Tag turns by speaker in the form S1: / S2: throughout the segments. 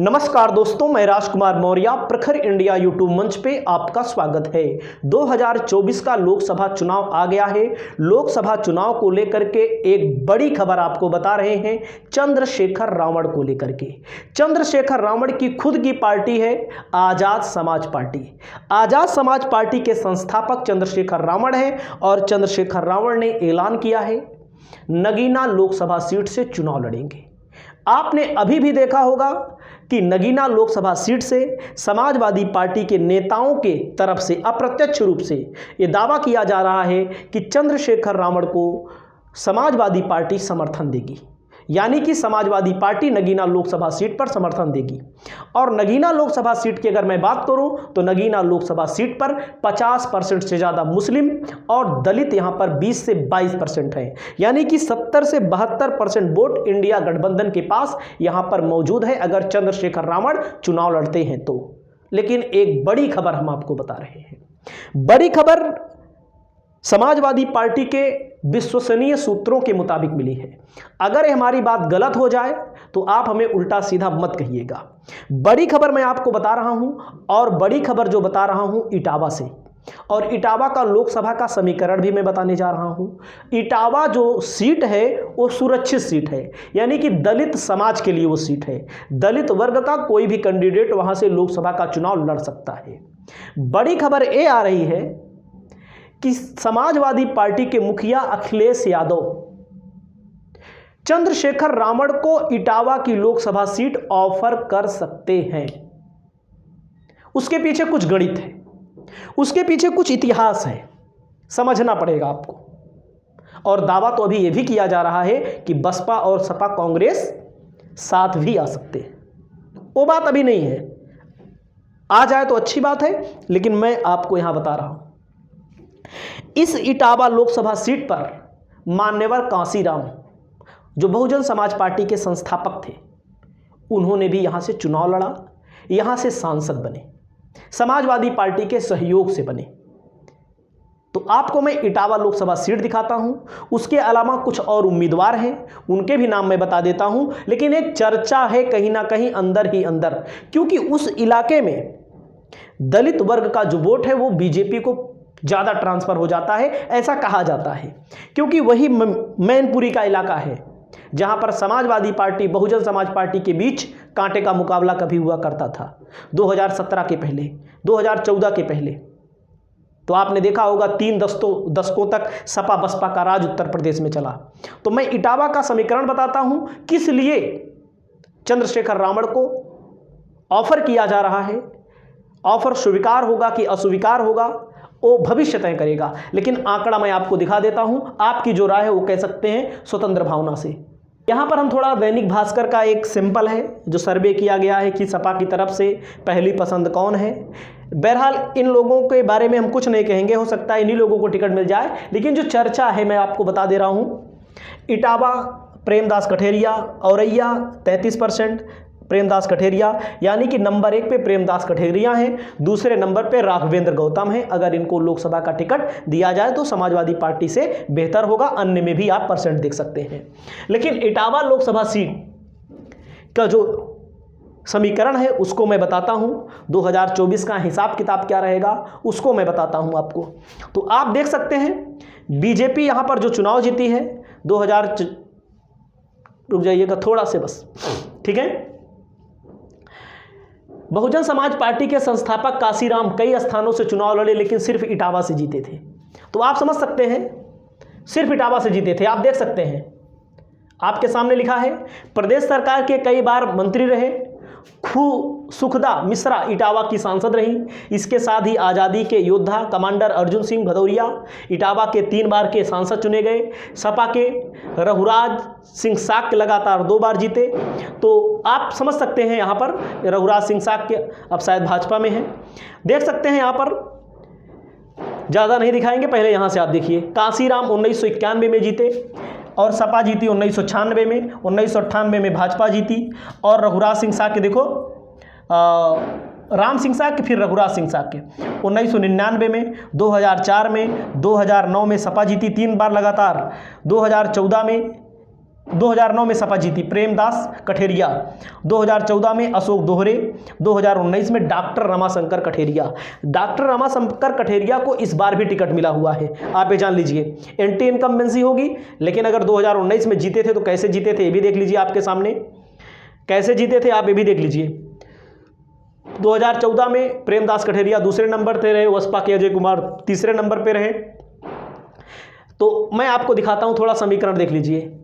S1: नमस्कार दोस्तों, मैं राजकुमार मौर्य प्रखर इंडिया यूट्यूब मंच पे आपका स्वागत है। 2024 का लोकसभा चुनाव आ गया है। लोकसभा चुनाव को लेकर के एक बड़ी खबर आपको बता रहे हैं चंद्रशेखर रावण को लेकर के। चंद्रशेखर रावण की खुद की पार्टी है आजाद समाज पार्टी। आजाद समाज पार्टी के संस्थापक चंद्रशेखर रावण है और चंद्रशेखर रावण ने ऐलान किया है नगीना लोकसभा सीट से चुनाव लड़ेंगे। आपने अभी भी देखा होगा कि नगीना लोकसभा सीट से समाजवादी पार्टी के नेताओं के तरफ से अप्रत्यक्ष रूप से यह दावा किया जा रहा है कि चंद्रशेखर रावण को समाजवादी पार्टी समर्थन देगी, यानी कि समाजवादी पार्टी नगीना लोकसभा सीट पर समर्थन देगी। और नगीना लोकसभा सीट की अगर मैं बात करूं तो नगीना लोकसभा सीट पर 50% से ज़्यादा मुस्लिम और दलित यहां पर 20 से 22% है, यानी कि 70 से 72% वोट इंडिया गठबंधन के पास यहां पर मौजूद है अगर चंद्रशेखर रावण चुनाव लड़ते हैं तो। लेकिन एक बड़ी खबर हम आपको बता रहे हैं। बड़ी खबर समाजवादी पार्टी के विश्वसनीय सूत्रों के मुताबिक मिली है। अगर हमारी बात गलत हो जाए तो आप हमें उल्टा सीधा मत कहिएगा। बड़ी खबर मैं आपको बता रहा हूं और बड़ी खबर जो बता रहा हूं इटावा से, और इटावा का लोकसभा का समीकरण भी मैं बताने जा रहा हूं। इटावा जो सीट है वो सुरक्षित सीट है, यानी कि दलित समाज के लिए वो सीट है। दलित वर्ग का कोई भी कैंडिडेट वहां से लोकसभा का चुनाव लड़ सकता है। बड़ी खबर ये आ रही है कि समाजवादी पार्टी के मुखिया अखिलेश यादव चंद्रशेखर रावण को इटावा की लोकसभा सीट ऑफर कर सकते हैं। उसके पीछे कुछ गणित है, उसके पीछे कुछ इतिहास है, समझना पड़ेगा आपको। और दावा तो अभी यह भी किया जा रहा है कि बसपा और सपा कांग्रेस साथ भी आ सकते हैं। वो बात अभी नहीं है, आ जाए तो अच्छी बात है, लेकिन मैं आपको यहां बता रहा हूं इस इटावा लोकसभा सीट पर मान्यवर कांसीराम जो बहुजन समाज पार्टी के संस्थापक थे, उन्होंने भी यहां से चुनाव लड़ा, यहां से सांसद बने, समाजवादी पार्टी के सहयोग से बने। तो आपको मैं इटावा लोकसभा सीट दिखाता हूं। उसके अलावा कुछ और उम्मीदवार हैं, उनके भी नाम मैं बता देता हूं। लेकिन एक चर्चा है कहीं ना कहीं अंदर ही अंदर, क्योंकि उस इलाके में दलित वर्ग का जो वोट है वो बीजेपी को ज़्यादा ट्रांसफ़र हो जाता है, ऐसा कहा जाता है, क्योंकि वही मैनपुरी का इलाका है जहां पर समाजवादी पार्टी बहुजन समाज पार्टी के बीच कांटे का मुकाबला कभी हुआ करता था 2017 के पहले, 2014 के पहले। तो आपने देखा होगा 3 दशकों तक सपा बसपा का राज उत्तर प्रदेश में चला। तो मैं इटावा का समीकरण बताता हूं किस लिए चंद्रशेखर रावण को ऑफर किया जा रहा है। ऑफर स्वीकार होगा कि अस्वीकार होगा वो भविष्य तय करेगा, लेकिन आंकड़ा मैं आपको दिखा देता हूं। आपकी जो राय है वो कह सकते हैं स्वतंत्र भावना से। यहां पर हम थोड़ा दैनिक भास्कर का एक सिंपल है जो सर्वे किया गया है कि सपा की तरफ से पहली पसंद कौन है। बहरहाल इन लोगों के बारे में हम कुछ नहीं कहेंगे, हो सकता है इन्हीं लोगों को टिकट मिल जाए, लेकिन जो चर्चा है मैं आपको बता दे रहा हूं। इटावा प्रेमदास कठेरिया, औरैया 33%, प्रेमदास कठेरिया, यानी कि नंबर 1 पे प्रेमदास कठेरिया हैं, दूसरे नंबर पे राघवेंद्र गौतम हैं। अगर इनको लोकसभा का टिकट दिया जाए तो समाजवादी पार्टी से बेहतर होगा, अन्य में भी आप परसेंट देख सकते हैं। लेकिन इटावा लोकसभा सीट का जो समीकरण है उसको मैं बताता हूं। 2024 का हिसाब किताब क्या रहेगा उसको मैं बताता हूं आपको। तो आप देख सकते हैं बीजेपी यहां पर जो चुनाव जीती है 2000, रुक जाइएगा थोड़ा से बस, ठीक है। बहुजन समाज पार्टी के संस्थापक कांसीराम कई स्थानों से चुनाव लड़े, लेकिन सिर्फ इटावा से जीते थे। तो आप समझ सकते हैं सिर्फ इटावा से जीते थे। आप देख सकते हैं आपके सामने लिखा है प्रदेश सरकार के कई बार मंत्री रहे। सुखदा मिश्रा इटावा की सांसद रही। इसके साथ ही आज़ादी के योद्धा कमांडर अर्जुन सिंह भदौरिया इटावा के 3 बार के सांसद चुने गए। सपा के रघुराज सिंह साक्य लगातार 2 बार जीते। तो आप समझ सकते हैं यहाँ पर रघुराज सिंह साक्य अब शायद भाजपा में हैं। देख सकते हैं यहाँ पर, ज़्यादा नहीं दिखाएंगे, पहले यहाँ से आप देखिए। कांसीराम 1991 में जीते और सपा जीती 1996 में, 1998 में भाजपा जीती। और रघुराज सिंह साक्य देखो, राम सिंह साक्य फिर रघुराज सिंह साक्य 1999 में, 2004 में, 2009 में सपा जीती 3 बार लगातार, 2014 में 2009 में सपा जीती प्रेमदास कठेरिया, 2014 में अशोक दोहरे, 2019 में डॉक्टर रमाशंकर कठेरिया। डॉक्टर रमाशंकर कठेरिया को इस बार भी टिकट मिला हुआ है, आप ये जान लीजिए। एंटी इनकम्बेंसी होगी, लेकिन अगर 2019 में जीते थे तो कैसे जीते थे ये भी देख लीजिए आपके सामने, कैसे जीते थे आप ये भी देख लीजिए। 2014 में प्रेमदास कठेरिया दूसरे नंबर पर रहे, बसपा के अजय कुमार तीसरे नंबर पर रहे। तो मैं आपको दिखाता हूं, थोड़ा समीकरण देख लीजिए।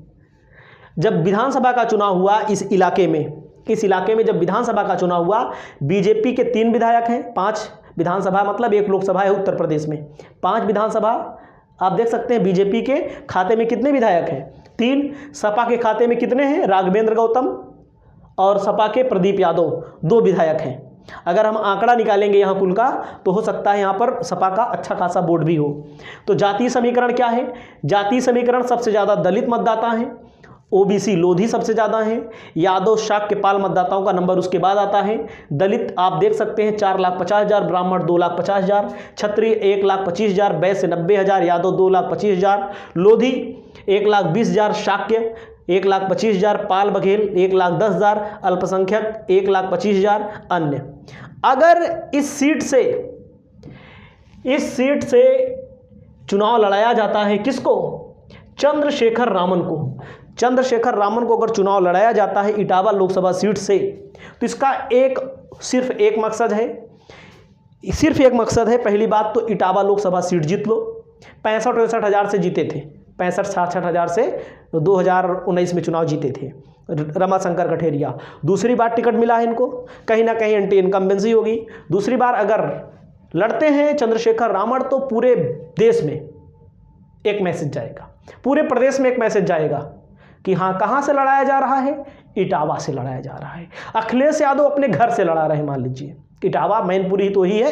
S1: जब विधानसभा का चुनाव हुआ इस इलाके में जब विधानसभा का चुनाव हुआ, बीजेपी के 3 विधायक हैं, 5 विधानसभा मतलब 1 लोकसभा है उत्तर प्रदेश में, 5 विधानसभा आप देख सकते हैं। बीजेपी के खाते में कितने विधायक हैं? 3। सपा के खाते में कितने हैं? राघवेंद्र गौतम और सपा के प्रदीप यादव 2 विधायक हैं। अगर हम आंकड़ा निकालेंगे यहाँ कुल का, तो हो सकता है यहाँ पर सपा का अच्छा खासा वोट भी हो। तो जातीय समीकरण क्या है? जातीय समीकरण सबसे ज़्यादा दलित मतदाता हैं, ओबीसी लोधी सबसे ज़्यादा हैं, यादव शाक्य पाल मतदाताओं का नंबर उसके बाद आता है। दलित आप देख सकते हैं 4,50,000, ब्राह्मण 2,50,000, क्षत्रिय 1,25,000, वैश्य 90,000, यादव 2,25,000, लोधी 1,20,000, शाक्य 1,25,000, पाल बघेल 1,10,000, अल्पसंख्यक 1,25,000, अन्य। अगर इस सीट से चुनाव लड़ाया जाता है किसको? चंद्रशेखर रामन को। चंद्रशेखर रामन को अगर चुनाव लड़ाया जाता है इटावा लोकसभा सीट से, तो इसका सिर्फ एक मकसद है। पहली बात तो इटावा लोकसभा सीट जीत लो। 65-63 हज़ार से जीते थे, 65-66 हज़ार से 2019 में चुनाव जीते थे रमाशंकर कठेरिया। दूसरी बार टिकट मिला है इनको, कहीं ना कहीं एंटी इनकम्बेंसी होगी। दूसरी बार अगर लड़ते हैं चंद्रशेखर रावण, तो पूरे देश में एक मैसेज जाएगा, पूरे प्रदेश में एक मैसेज जाएगा कि हाँ, कहाँ से लड़ाया जा रहा है? इटावा से लड़ाया जा रहा है। अखिलेश यादव अपने घर से लड़ा रहे, मान लीजिए इटावा मैनपुरी तो ही है।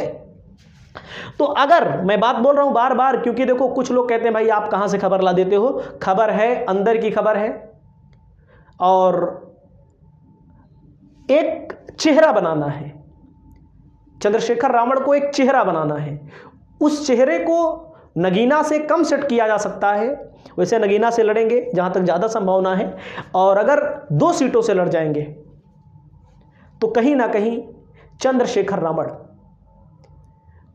S1: तो अगर मैं बात बोल रहा हूं बार बार, क्योंकि देखो कुछ लोग कहते हैं भाई आप कहां से खबर ला देते हो, खबर है, अंदर की खबर है, और एक चेहरा बनाना है। चंद्रशेखर रावण को एक चेहरा बनाना है। उस चेहरे को नगीना से कम सेट किया जा सकता है, वैसे नगीना से लड़ेंगे जहां तक ज़्यादा संभावना है। और अगर 2 सीटों से लड़ जाएंगे तो कहीं ना कहीं चंद्रशेखर रावण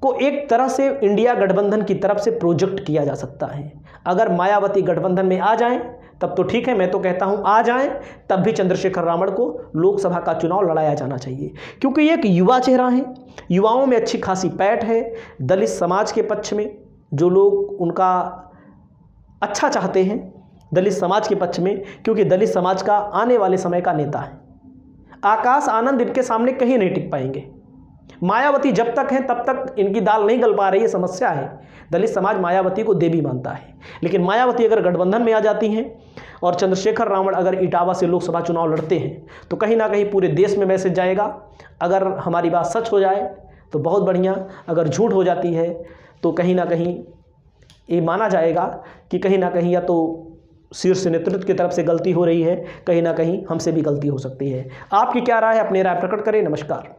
S1: को एक तरह से इंडिया गठबंधन की तरफ से प्रोजेक्ट किया जा सकता है। अगर मायावती गठबंधन में आ जाएं तब तो ठीक है, मैं तो कहता हूं आ जाएं, तब भी चंद्रशेखर रावण को लोकसभा का चुनाव लड़ाया जाना चाहिए, क्योंकि ये एक युवा चेहरा है, युवाओं में अच्छी खासी पैठ है। दलित समाज के पक्ष में जो लोग उनका अच्छा चाहते हैं, दलित समाज के पक्ष में, क्योंकि दलित समाज का आने वाले समय का नेता है। आकाश आनंद इनके सामने कहीं नहीं टिक पाएंगे। मायावती जब तक है तब तक इनकी दाल नहीं गल पा रही है, समस्या है। दलित समाज मायावती को देवी मानता है, लेकिन मायावती अगर गठबंधन में आ जाती हैं और चंद्रशेखर रावण अगर इटावा से लोकसभा चुनाव लड़ते हैं तो कहीं ना कहीं पूरे देश में मैसेज जाएगा। अगर हमारी बात सच हो जाए तो बहुत बढ़िया, अगर झूठ हो जाती है तो कहीं ना कहीं ये माना जाएगा कि कहीं ना कहीं या तो शीर्ष नेतृत्व की तरफ से गलती हो रही है, कहीं ना कहीं हमसे भी गलती हो सकती है। आपकी क्या राय है? अपनी राय प्रकट करें। नमस्कार।